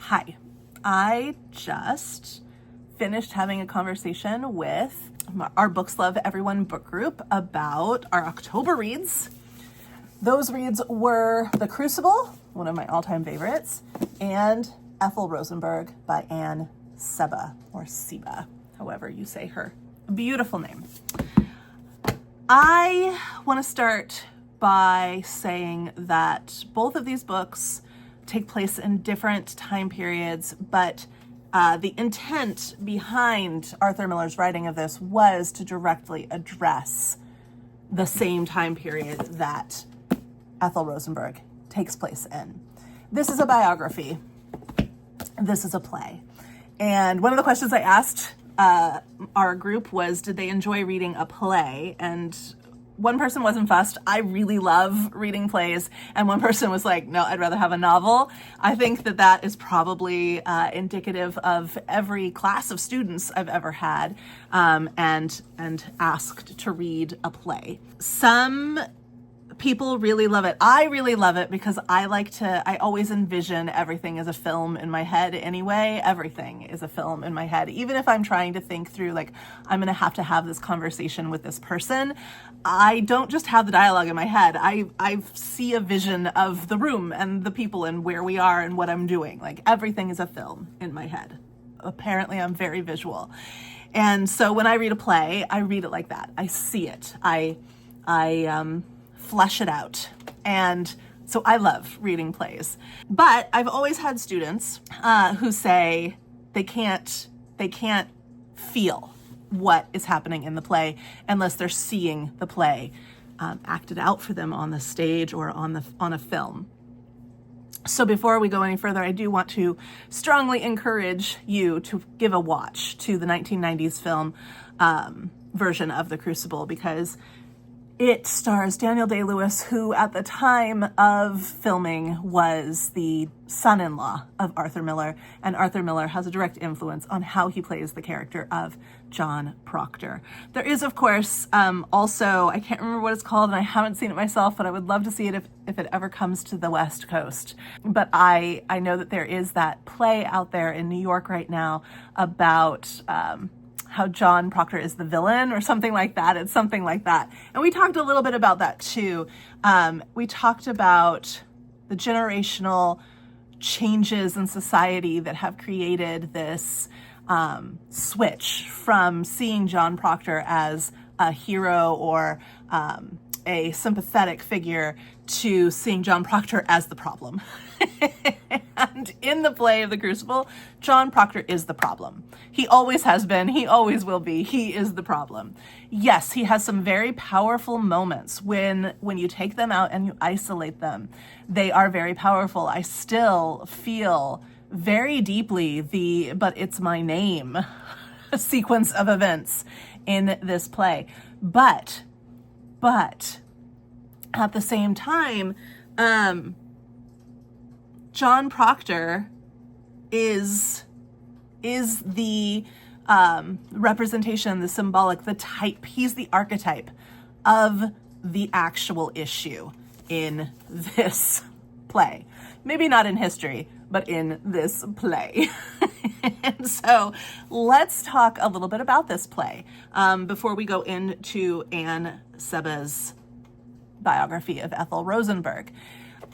Hi, I just finished having a conversation with our Books Love Everyone book group about our October reads. Those reads were The Crucible, one of my all-time favorites, and Ethel Rosenberg by Anne Seba, or Seba, however you say her beautiful name. I want to start by saying that both of these books take place in different time periods, but the intent behind Arthur Miller's writing of this was to directly address the same time period that Ethel Rosenberg takes place in. This is a biography. This is a play. And one of the questions I asked our group was, did they enjoy reading a play? And one person wasn't fussed. I really love reading plays. And one person was like, no, I'd rather have a novel. I think that that is probably indicative of every class of students I've ever had and asked to read a play. Some people really love it. I really love it because I always envision everything as a film in my head anyway. Everything is a film in my head. Even if I'm trying to think through, like, I'm going to have this conversation with this person, I don't just have the dialogue in my head. I see a vision of the room and the people and where we are and what I'm doing. Like, everything is a film in my head. Apparently, I'm very visual. And so when I read a play, I read it like that. I see it. I flesh it out. And so I love reading plays. But I've always had students who say they can't feel what is happening in the play unless they're seeing the play acted out for them on the stage or on a film. So before we go any further, I do want to strongly encourage you to give a watch to the 1990s film version of The Crucible, because it stars Daniel Day-Lewis, who at the time of filming was the son-in-law of Arthur Miller, and Arthur Miller has a direct influence on how he plays the character of John Proctor. There is, of course, also, I can't remember what it's called, and I haven't seen it myself, but I would love to see it if it ever comes to the West Coast. But I know that there is that play out there in New York right now about how John Proctor is the villain or something like that. It's something like that. And we talked a little bit about that too. We talked about the generational changes in society that have created this switch from seeing John Proctor as a hero or a sympathetic figure to seeing John Proctor as the problem. And in the play of The Crucible, John Proctor is the problem. He always has been, he always will be, he is the problem. Yes, he has some very powerful moments when you take them out and you isolate them. They are very powerful. I still feel very deeply the "but it's my name" sequence of events in this play. But at the same time, John Proctor is the representation, the symbolic, the type. He's the archetype of the actual issue in this play. Maybe not in history, but in this play. And so let's talk a little bit about this play before we go into Anne Seba's biography of Ethel Rosenberg.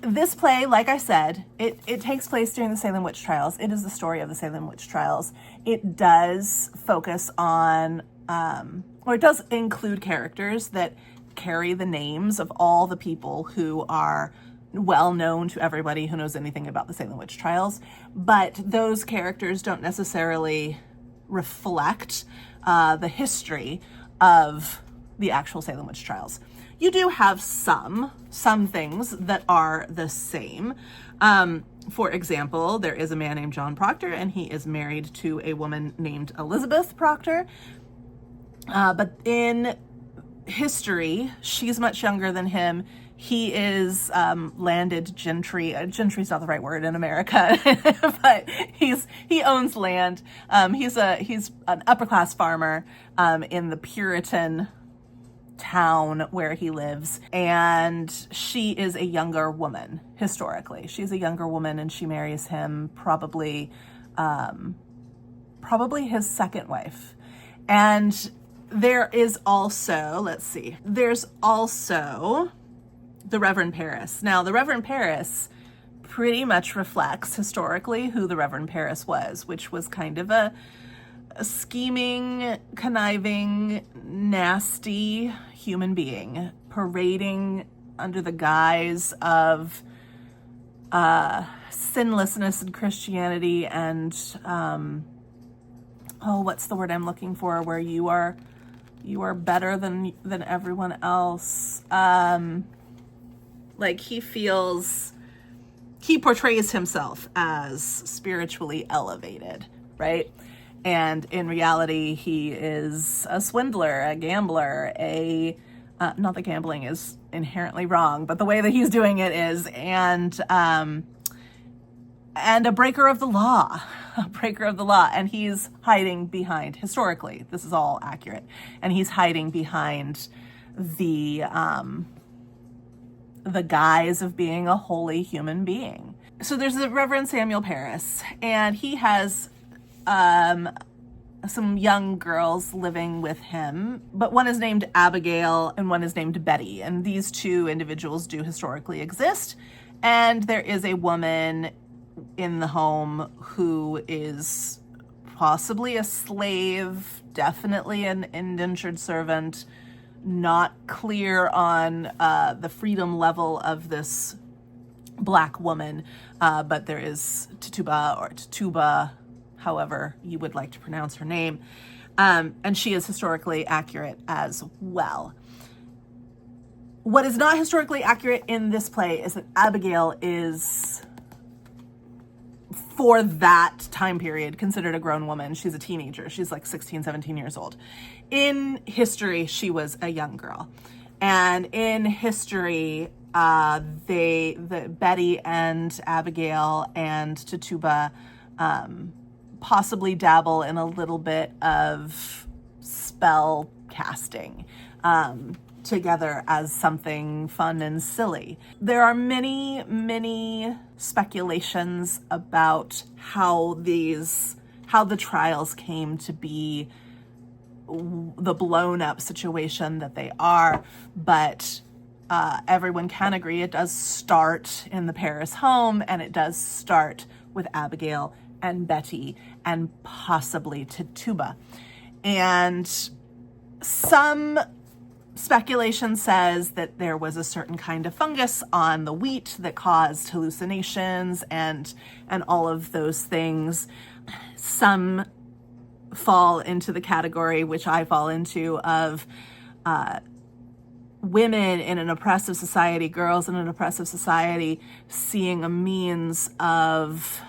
This play, like I said, it takes place during the Salem witch trials. It is the story of the Salem witch trials. It does focus on, or it does include characters that carry the names of all the people who are well known to everybody who knows anything about the Salem witch trials. But those characters don't necessarily reflect the history of the actual Salem witch trials. You do have some things that are the same. For example, there is a man named John Proctor, and he is married to a woman named Elizabeth Proctor. But in history, she's much younger than him. He is landed gentry. Gentry's not the right word in America, but he owns land. He's an upper class farmer in the Puritan town where he lives, and she is a younger woman historically. She's a younger woman, and she marries him, probably his second wife. And there is also, there's also the Reverend Parris. Now, the Reverend Parris pretty much reflects historically who the Reverend Parris was, which was kind of a scheming, conniving, nasty human being, parading under the guise of sinlessness and Christianity and what's the word I'm looking for, where you are better than everyone else. Like he portrays himself as spiritually elevated, right? And in reality, he is a swindler, a gambler, not that gambling is inherently wrong, but the way that he's doing it is, and a breaker of the law, and he's hiding behind, historically, this is all accurate, and he's hiding behind the guise of being a holy human being. So there's the Reverend Samuel Parris, and he has some young girls living with him, but one is named Abigail and one is named Betty, and these two individuals do historically exist. And there is a woman in the home who is possibly a slave, definitely an indentured servant, not clear on the freedom level of this Black woman, but there is Tituba, however you would like to pronounce her name, and she is historically accurate as well. What is not historically accurate in this play is that Abigail is, for that time period, considered a grown woman. She's a teenager. She's like 16, 17 years old. In history, she was a young girl. And in history, the Betty and Abigail and Tituba possibly dabble in a little bit of spell casting together as something fun and silly. There are many, many speculations about how the trials came to be the blown up situation that they are, but everyone can agree it does start in the Parris home, and it does start with Abigail and Betty and possibly Tituba. And some speculation says that there was a certain kind of fungus on the wheat that caused hallucinations and all of those things. Some fall into the category, which I fall into, of women in an oppressive society, girls in an oppressive society, seeing a means of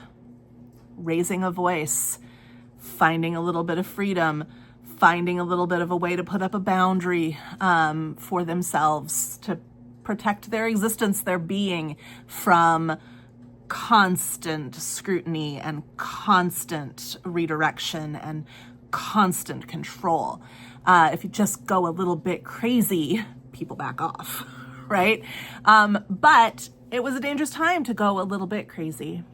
raising a voice, finding a little bit of freedom, finding a little bit of a way to put up a boundary for themselves, to protect their existence, their being, from constant scrutiny and constant redirection and constant control. If you just go a little bit crazy, people back off, right? But it was a dangerous time to go a little bit crazy.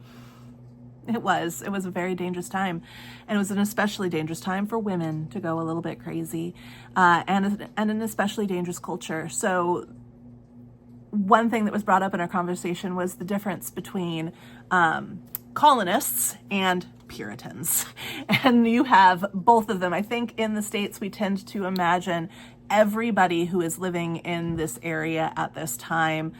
It was a very dangerous time, and it was an especially dangerous time for women to go a little bit crazy, and an especially dangerous culture. So one thing that was brought up in our conversation was the difference between colonists and Puritans. And you have both of them. I think in the States, we tend to imagine everybody who is living in this area at this time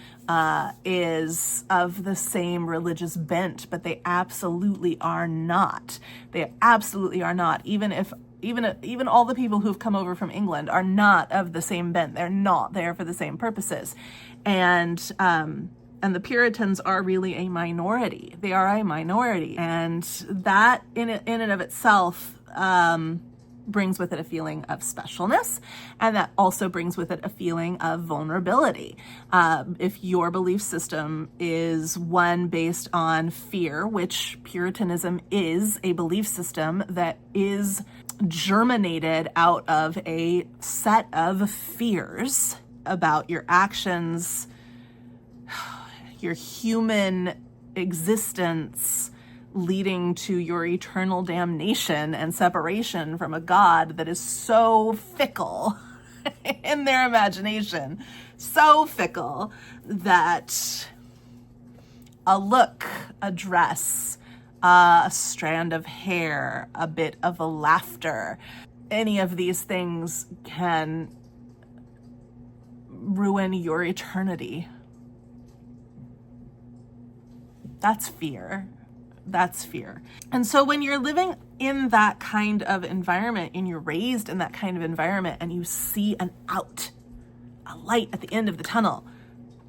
is of the same religious bent, but they absolutely are not. They absolutely are not. Even all the people who've come over from England are not of the same bent. They're not there for the same purposes. And the Puritans are really a minority. They are a minority. And that in and of itself brings with it a feeling of specialness, and that also brings with it a feeling of vulnerability. If your belief system is one based on fear, which Puritanism is a belief system that is germinated out of a set of fears about your actions, your human existence, leading to your eternal damnation and separation from a God that is so fickle in their imagination, so fickle that a look, a dress, a strand of hair, a bit of a laughter, any of these things can ruin your eternity. That's fear. That's fear. And so when you're living in that kind of environment and you're raised in that kind of environment and you see an out, a light at the end of the tunnel,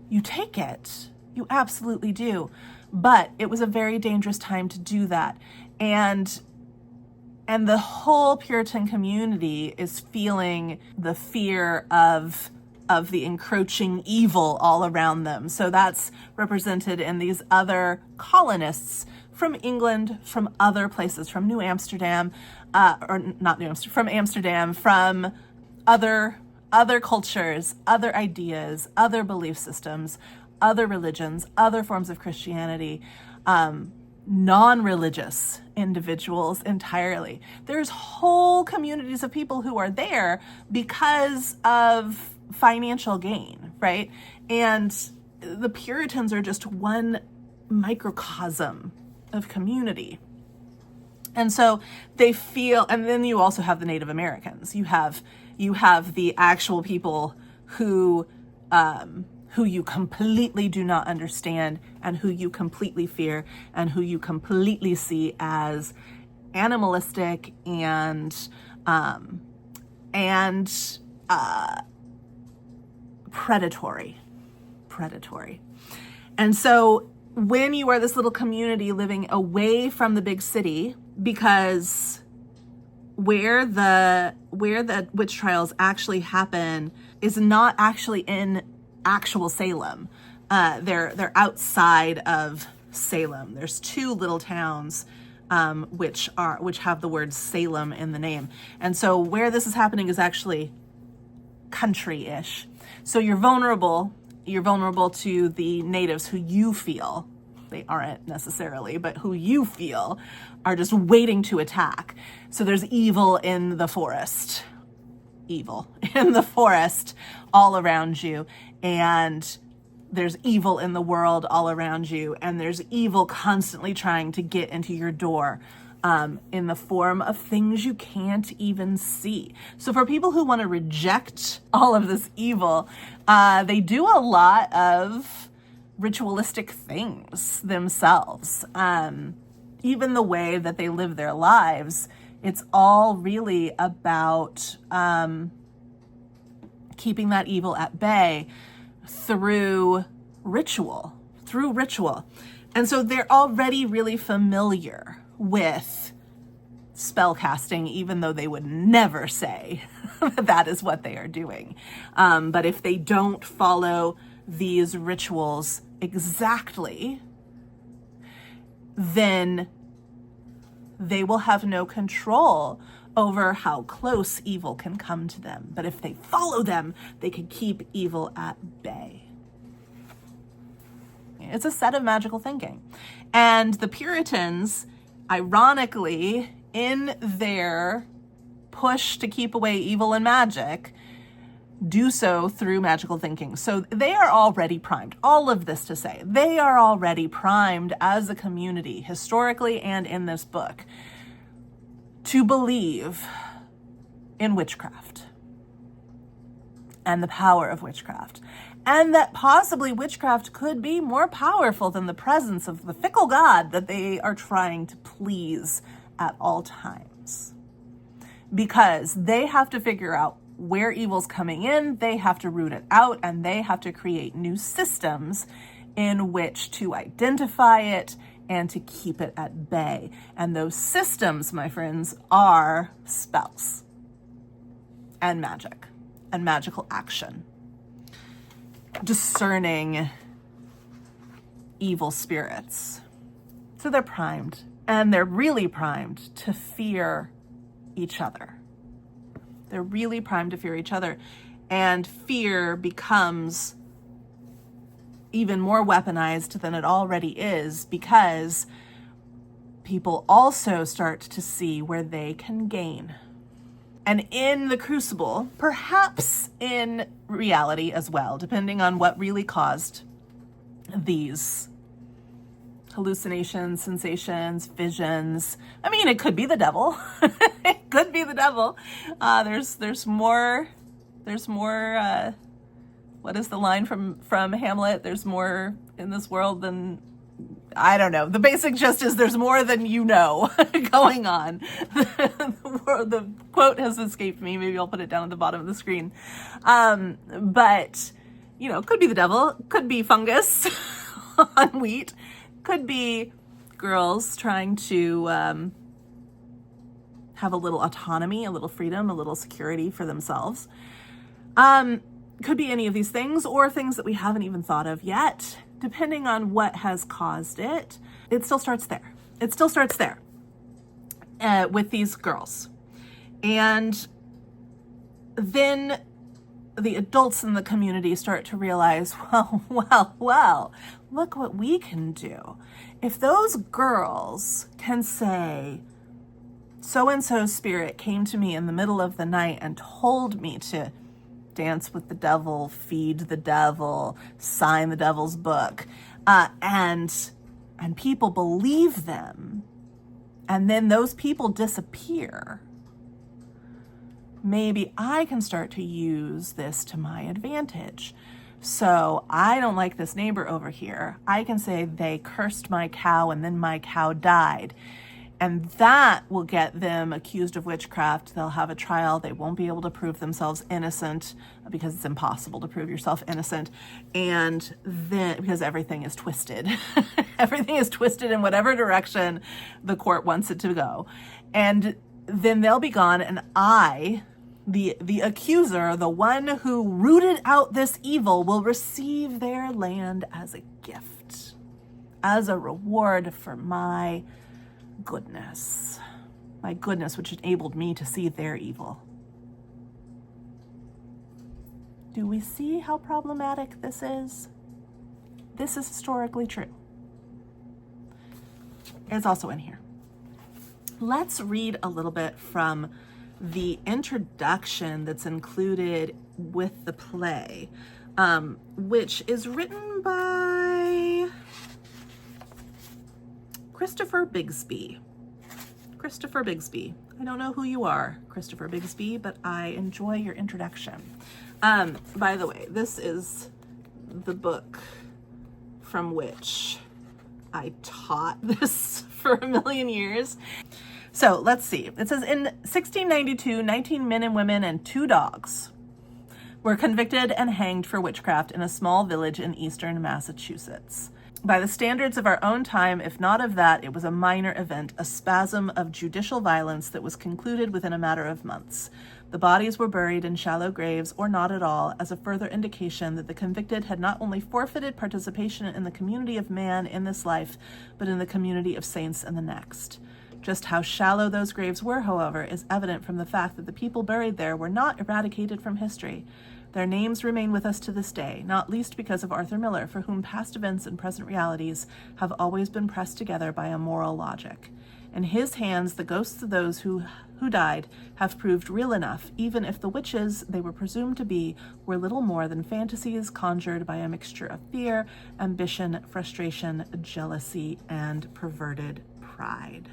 you take it. You absolutely do. But it was a very dangerous time to do that. And the whole Puritan community is feeling the fear of the encroaching evil all around them. So that's represented in these other colonists from England, from other places, from New Amsterdam, from Amsterdam, from other cultures, other ideas, other belief systems, other religions, other forms of Christianity, non-religious individuals entirely. There's whole communities of people who are there because of financial gain, right? And the Puritans are just one microcosm of community. And so they feel, and then you also have the Native Americans. You have the actual people who you completely do not understand and who you completely fear and who you completely see as animalistic and predatory. And so when you are this little community living away from the big city, because where the witch trials actually happen is not actually in actual Salem. They're outside of Salem. There's two little towns which have the word Salem in the name. And so where this is happening is actually country-ish. So you're vulnerable to the natives who you feel, they aren't necessarily, but who you feel are just waiting to attack. So there's evil in the forest all around you, and there's evil in the world all around you, and there's evil constantly trying to get into your door in the form of things you can't even see. So for people who want to reject all of this evil, they do a lot of ritualistic things themselves. Even the way that they live their lives, it's all really about keeping that evil at bay through ritual. And so they're already really familiar with spell casting, even though they would never say that is what they are doing. But if they don't follow these rituals exactly, then they will have no control over how close evil can come to them. But if they follow them, they can keep evil at bay. It's a set of magical thinking. And the Puritans, ironically, in their push to keep away evil and magic, do so through magical thinking. So they are already primed. All of this to say, they are already primed as a community, historically and in this book, to believe in witchcraft and the power of witchcraft. And that possibly witchcraft could be more powerful than the presence of the fickle God that they are trying to please at all times. Because they have to figure out where evil's coming in, they have to root it out, and they have to create new systems in which to identify it and to keep it at bay. And those systems, my friends, are spells and magic and magical action. Discerning evil spirits. So they're primed, and they're really primed to fear each other. They're really primed to fear each other. And fear becomes even more weaponized than it already is, because people also start to see where they can gain. And in the crucible, perhaps in reality as well, depending on what really caused these hallucinations, sensations, visions. I mean, it could be the devil. It could be the devil. There's more. What is the line from Hamlet? There's more in this world than, I don't know. The basic gist is there's more than you know going on. The quote has escaped me. Maybe I'll put it down at the bottom of the screen. But, could be the devil, could be fungus on wheat, could be girls trying to have a little autonomy, a little freedom, a little security for themselves. Could be any of these things, or things that we haven't even thought of yet. Depending on what has caused it, it still starts there. It still starts there with these girls. And then the adults in the community start to realize, well, look what we can do. If those girls can say, so-and-so's spirit came to me in the middle of the night and told me to dance with the devil, feed the devil, sign the devil's book, and people believe them, and then those people disappear, maybe I can start to use this to my advantage. So I don't like this neighbor over here. I can say they cursed my cow and then my cow died. And that will get them accused of witchcraft. They'll have a trial. They won't be able to prove themselves innocent, because it's impossible to prove yourself innocent. And then, because everything is twisted, everything is twisted in whatever direction the court wants it to go. And then they'll be gone. And I, the accuser, the one who rooted out this evil, will receive their land as a gift, as a reward for my goodness, which enabled me to see their evil. Do we see how problematic this is? This is historically true. It's also in here. Let's read a little bit from the introduction that's included with the play, which is written by Christopher Bigsby. Christopher Bigsby. I don't know who you are, Christopher Bigsby, but I enjoy your introduction. By the way, this is the book from which I taught this for a million years. So let's see. It says, in 1692, 19 men and women and 2 dogs were convicted and hanged for witchcraft in a small village in eastern Massachusetts. By the standards of our own time, if not of that, it was a minor event, a spasm of judicial violence that was concluded within a matter of months. The bodies were buried in shallow graves, or not at all, as a further indication that the convicted had not only forfeited participation in the community of man in this life, but in the community of saints in the next. Just how shallow those graves were, however, is evident from the fact that the people buried there were not eradicated from history. Their names remain with us to this day, not least because of Arthur Miller, for whom past events and present realities have always been pressed together by a moral logic. In his hands, the ghosts of those who died have proved real enough, even if the witches they were presumed to be were little more than fantasies conjured by a mixture of fear, ambition, frustration, jealousy, and perverted pride.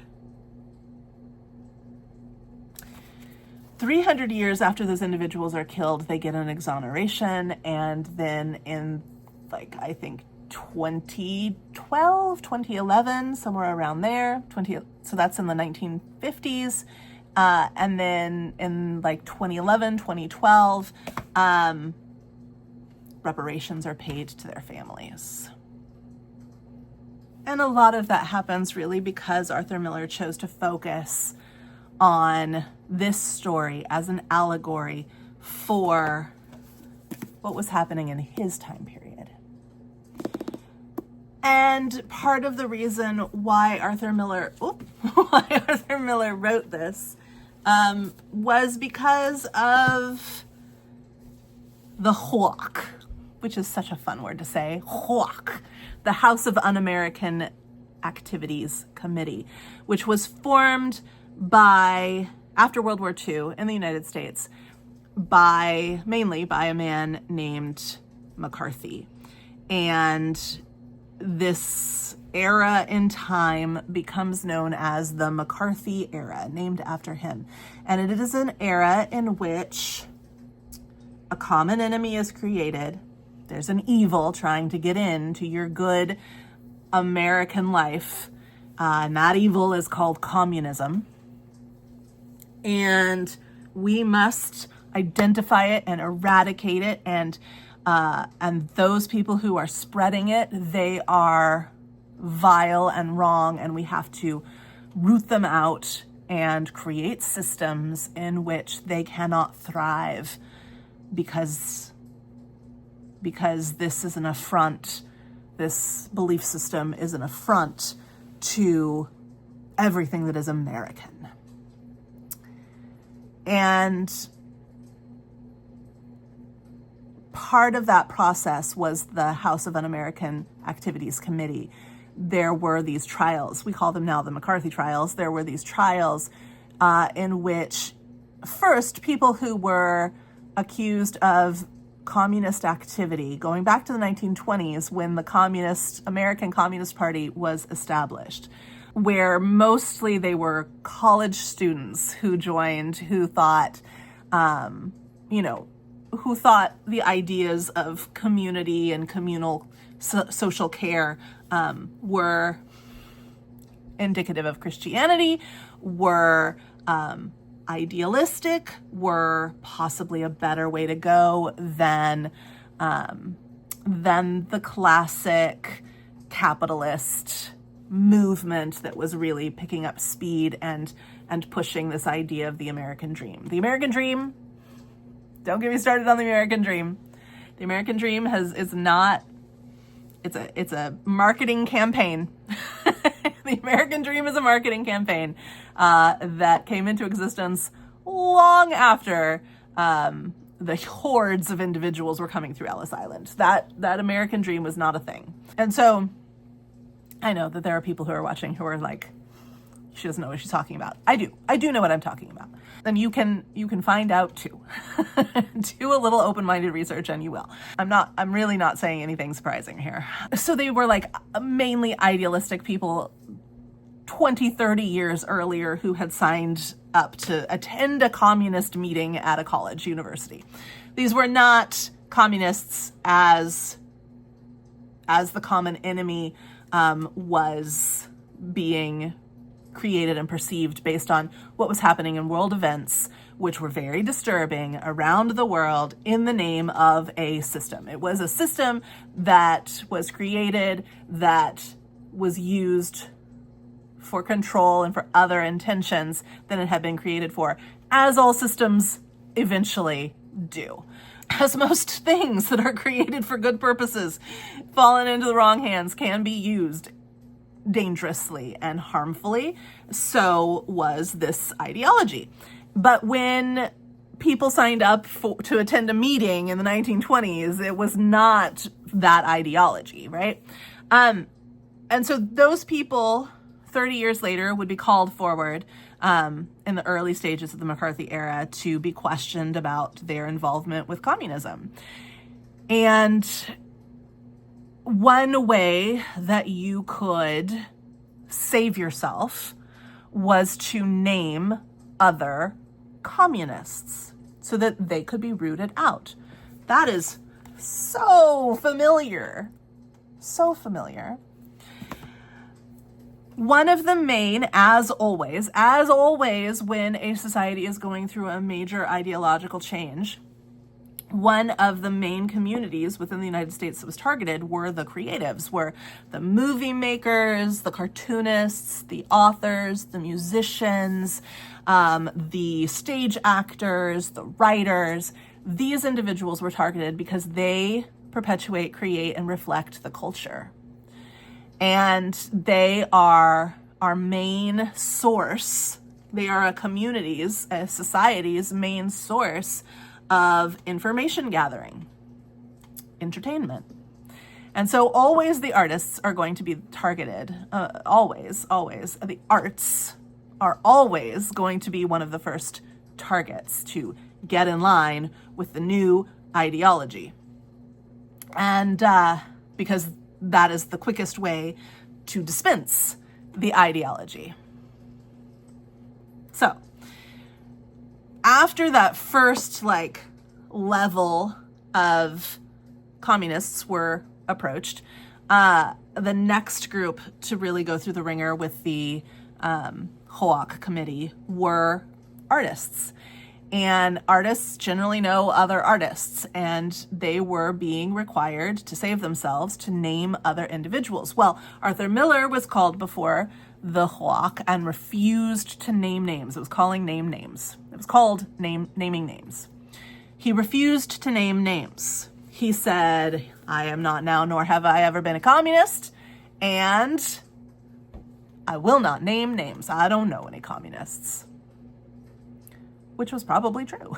300 years after those individuals are killed, they get an exoneration, and then in, I think 2012, 2011, somewhere around there, so that's in the 1950s, and then in 2011, 2012, reparations are paid to their families. And a lot of that happens really because Arthur Miller chose to focus on this story as an allegory for what was happening in his time period. And part of the reason why Arthur Miller wrote this was because of the HOAC, which is such a fun word to say, HOAC, the House of Un-American Activities Committee, which was formed after World War II in the United States, mainly by a man named McCarthy. And this era in time becomes known as the McCarthy era, named after him. And it is an era in which a common enemy is created. There's an evil trying to get into your good American life, and that evil is called communism. And we must identify it and eradicate it, and those people who are spreading it, they are vile and wrong, and we have to root them out and create systems in which they cannot thrive, because this is an affront. This belief system is an affront to everything that is American. And part of that process was the House of Un-American Activities Committee. There were these trials. We call them now the McCarthy trials. There were these trials in which, first, people who were accused of communist activity, going back to the 1920s when the American Communist Party was established, where mostly they were college students who joined, who thought, who thought the ideas of community and communal social care were indicative of Christianity, were idealistic, were possibly a better way to go than the classic capitalist movement that was really picking up speed and pushing this idea of the American dream. The American dream, don't get me started on the American dream. The American dream it's a marketing campaign. The American dream is a marketing campaign that came into existence long after the hordes of individuals were coming through Ellis Island. That American dream was not a thing. And so I know that there are people who are watching who are like, she doesn't know what she's talking about. I do know what I'm talking about. And you can find out too. Do a little open-minded research and you will. I'm really not saying anything surprising here. So they were like mainly idealistic people 20, 30 years earlier who had signed up to attend a communist meeting at a college university. These were not communists as the common enemy was being created and perceived based on what was happening in world events, which were very disturbing around the world in the name of a system. It was a system that was created, that was used for control and for other intentions than it had been created for, as all systems eventually do. As most things that are created for good purposes, fallen into the wrong hands, can be used dangerously and harmfully. So was this ideology. But when people signed up to attend a meeting in the 1920s, it was not that ideology, right? And so those people 30 years later would be called forward in the early stages of the McCarthy era to be questioned about their involvement with communism. And one way that you could save yourself was to name other communists so that they could be rooted out. That is so familiar. So familiar. One of the main, as always, when a society is going through a major ideological change, one of the main communities within the United States that was targeted were the creatives, were the movie makers, the cartoonists, the authors, the musicians, the stage actors, the writers. These individuals were targeted because they perpetuate, create, and reflect the culture. And they are our main source, They are a society's main source of information gathering, entertainment. And so always the artists are going to be targeted. Always. The arts are always going to be one of the first targets to get in line with the new ideology. And because that is the quickest way to dispense the ideology. So, after that first level of communists were approached, the next group to really go through the ringer with the HOAC committee were artists. And artists generally know other artists, and they were being required to save themselves to name other individuals. Well, Arthur Miller was called before the HOAC and refused to name names. It was calling name names. It was called naming names. He refused to name names. He said, I am not now, nor have I ever been a communist, and I will not name names. I don't know any communists. Which was probably true.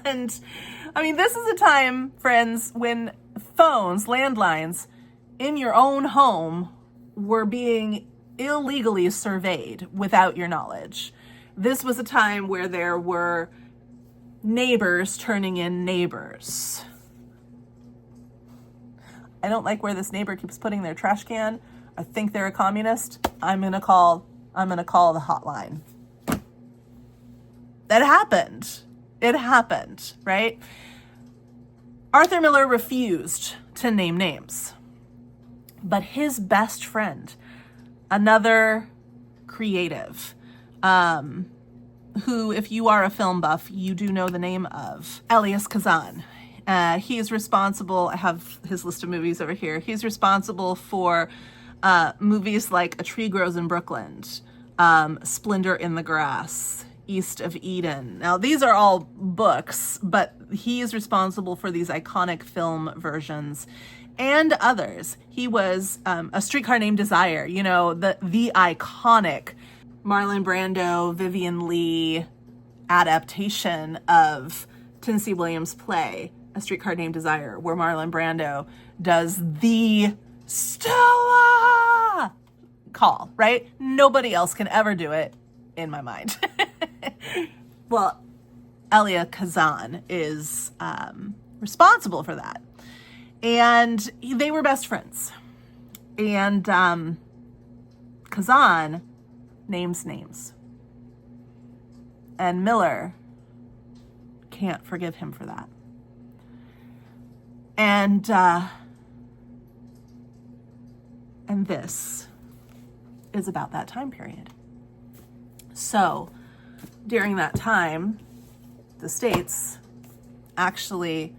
And I mean, this is a time, friends, when phones, landlines in your own home were being illegally surveyed without your knowledge. This was a time where there were neighbors turning in neighbors. I don't like where this neighbor keeps putting their trash can. I think they're a communist. I'm gonna call the hotline. That happened. It happened, right? Arthur Miller refused to name names. But his best friend, another creative, who, if you are a film buff, you do know the name of, Elias Kazan. He is responsible, I have his list of movies over here. He's responsible for movies like A Tree Grows in Brooklyn, Splendor in the Grass, East of Eden. Now, these are all books, but he is responsible for these iconic film versions and others. He was A Streetcar Named Desire, the iconic Marlon Brando, Vivian Leigh adaptation of Tennessee Williams' play, A Streetcar Named Desire, where Marlon Brando does the Stella call, right? Nobody else can ever do it, in my mind. Well, Elia Kazan is responsible for that. And they were best friends. And Kazan names names. And Miller can't forgive him for that. And this is about that time period. So, during that time, the states actually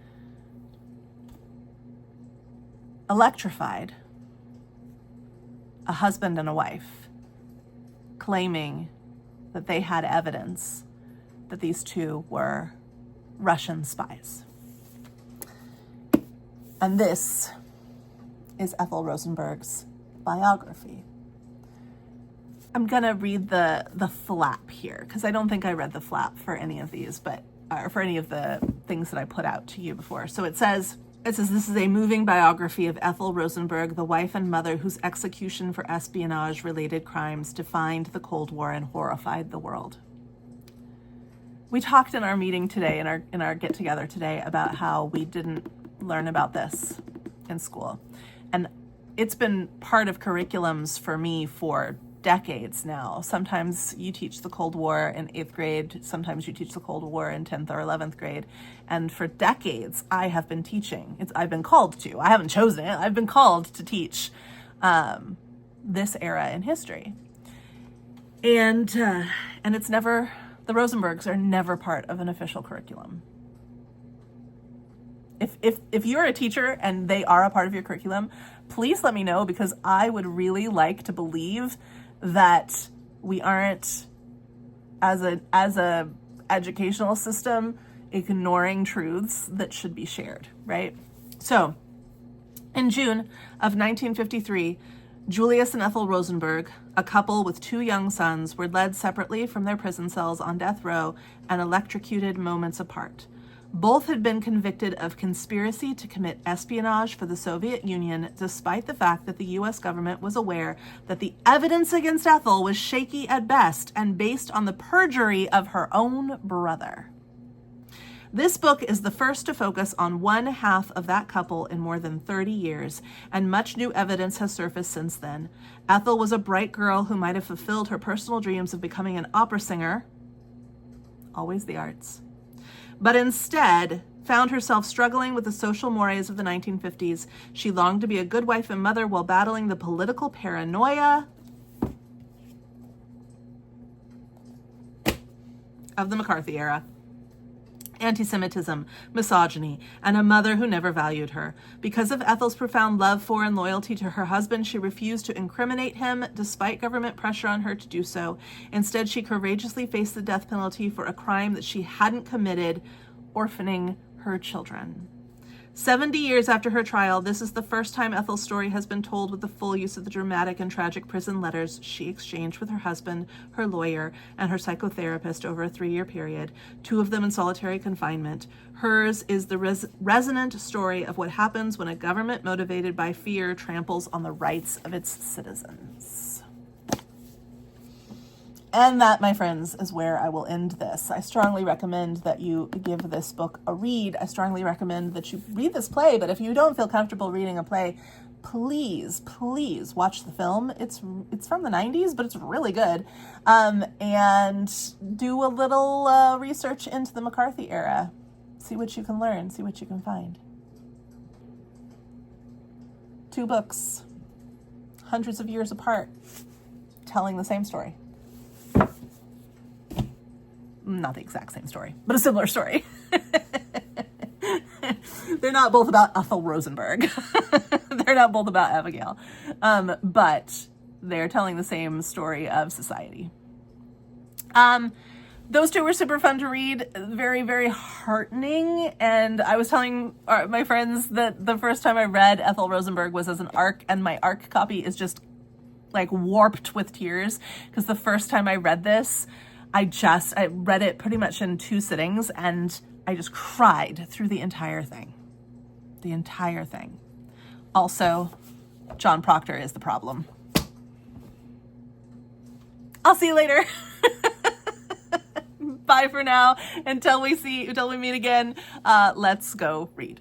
electrified a husband and a wife, claiming that they had evidence that these two were Russian spies. And this is Ethel Rosenberg's biography. I'm gonna read the flap here, because I don't think I read the flap for any of these, or for any of the things that I put out to you before. So it says, this is a moving biography of Ethel Rosenberg, the wife and mother whose execution for espionage-related crimes defined the Cold War and horrified the world. We talked in our meeting today, in our get-together today, about how we didn't learn about this in school. And it's been part of curriculums for me for decades now. Sometimes you teach the Cold War in 8th grade, sometimes you teach the Cold War in 10th or 11th grade. And for decades, I have been teaching. I've been called to. I haven't chosen it. I've been called to teach this era in history. And it's never, the Rosenbergs are never part of an official curriculum. If you're a teacher and they are a part of your curriculum, please let me know, because I would really like to believe that we aren't, as a educational system, ignoring truths that should be shared, right? So, in June of 1953, Julius and Ethel Rosenberg, a couple with 2 young sons, were led separately from their prison cells on death row and electrocuted moments apart. Both had been convicted of conspiracy to commit espionage for the Soviet Union, despite the fact that the US government was aware that the evidence against Ethel was shaky at best and based on the perjury of her own brother. This book is the first to focus on one half of that couple in more than 30 years, and much new evidence has surfaced since then. Ethel was a bright girl who might have fulfilled her personal dreams of becoming an opera singer, always the arts, but instead found herself struggling with the social mores of the 1950s. She longed to be a good wife and mother while battling the political paranoia of the McCarthy era, anti-Semitism, misogyny, and a mother who never valued her. Because of Ethel's profound love for and loyalty to her husband, she refused to incriminate him despite government pressure on her to do so. Instead, she courageously faced the death penalty for a crime that she hadn't committed, orphaning her children. 70 years after her trial, this is the first time Ethel's story has been told with the full use of the dramatic and tragic prison letters she exchanged with her husband, her lawyer, and her psychotherapist over a 3-year period, 2 of them in solitary confinement. Hers is the resonant story of what happens when a government motivated by fear tramples on the rights of its citizens. And that, my friends, is where I will end this. I strongly recommend that you give this book a read. I strongly recommend that you read this play, but if you don't feel comfortable reading a play, please watch the film. It's from the 90s, but it's really good. And do a little research into the McCarthy era. See what you can learn, see what you can find. 2 books, hundreds of years apart, telling the same story. Not the exact same story, but a similar story. They're not both about Ethel Rosenberg. They're not both about Abigail. But they're telling the same story of society. Those 2 were super fun to read, very, very heartening. And I was telling my friends that the first time I read Ethel Rosenberg was as an ARC, and my ARC copy is just like warped with tears, because the first time I read this, I read it pretty much in 2 sittings, and I just cried through the entire thing. The entire thing. Also, John Proctor is the problem. I'll see you later. Bye for now. Until we meet again, let's go read.